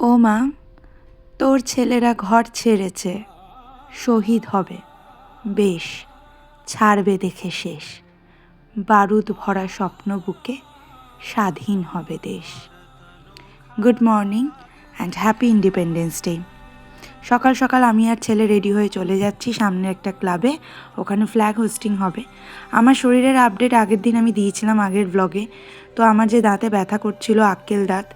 ও মা, তোর ছেলেরা ঘর ছেড়েছে, শহীদ হবে, বেশ ছাড়বে দেখে শেষ, বারুদ ভরা স্বপ্ন বুকে স্বাধীন হবে দেশ। Good morning and happy independence day. সকাল সকাল আমি আর ছেলে রেডি হয়ে চলে যাচ্ছি সামনে একটা ক্লাবে, ওখানে ফ্ল্যাগ হোস্টিং হবে। আমার শরীরের আপডেট আগের দিন আমি দিয়েছিলাম আগের ব্লগে। তো আমার যে দাঁতে ব্যথা করছিল, আক্কেল দাঁত,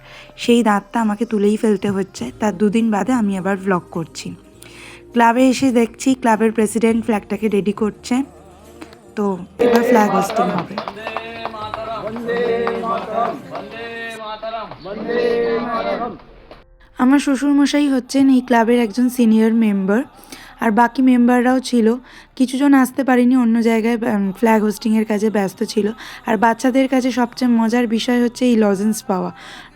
সেই দাঁতটা আমাকে তুলেই ফেলতে হচ্ছে। তার দুদিন বাদে আমি আবার ব্লগ করছি। ক্লাবে এসে দেখছি ক্লাবের প্রেসিডেন্ট ফ্ল্যাগটাকে রেডি করছে, তো এবার ফ্ল্যাগ হোস্টিং হবে। আমার শ্বশুরমশাই হচ্ছেন এই ক্লাবের একজন সিনিয়র মেম্বার, আর বাকি মেম্বাররাও ছিল। কিছুজন আসতে পারেনি, অন্য জায়গায় ফ্ল্যাগ হোস্টিংয়ের কাজে ব্যস্ত ছিল। আর বাচ্চাদের কাছে সবচেয়ে মজার বিষয় হচ্ছে এই লজেন্স পাওয়া।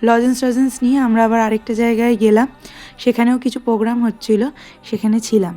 লজেন্স নিয়ে আমরা আবার আরেকটা জায়গায় গেলাম, সেখানেও কিছু প্রোগ্রাম হচ্ছিল, সেখানে ছিলাম।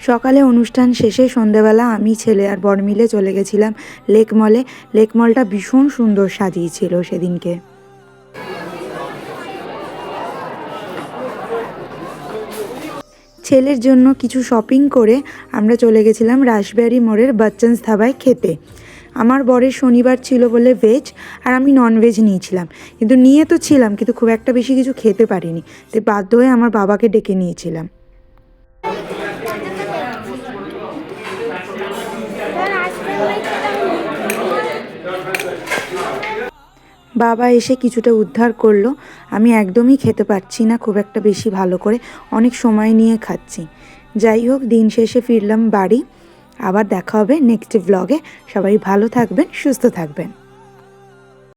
সকালে অনুষ্ঠান শেষে সন্ধ্যাবেলা আমি, ছেলে আর বর মিলে চলে গেছিলাম লেক মলে। লেক মলটা ভীষণ সুন্দর সাজিয়েছিল সেদিনকে। ছেলের জন্য কিছু শপিং করে আমরা চলে গেছিলাম রাসবিহারী মোড়ের বচ্চনস ধাবায় খেতে। আমার বরের শনিবার ছিল বলে ভেজ, আর আমি ননভেজ নিয়েছিলাম। কিন্তু নিয়ে তো ছিলাম, কিন্তু খুব একটা বেশি কিছু খেতে পারিনি, তাই বাধ্য হয়ে আমার বাবাকে ডেকে নিয়েছিলাম। বাবা এসে কিছুটা উদ্ধার করলো। আমি একদমই খেতে পারছি না খুব একটা বেশি ভালো করে, অনেক সময় নিয়ে খাচ্ছি। যাই হোক, দিন শেষে ফিরলাম বাড়ি। আবার দেখা হবে নেক্সট ব্লগে। সবাই ভালো থাকবেন, সুস্থ থাকবেন।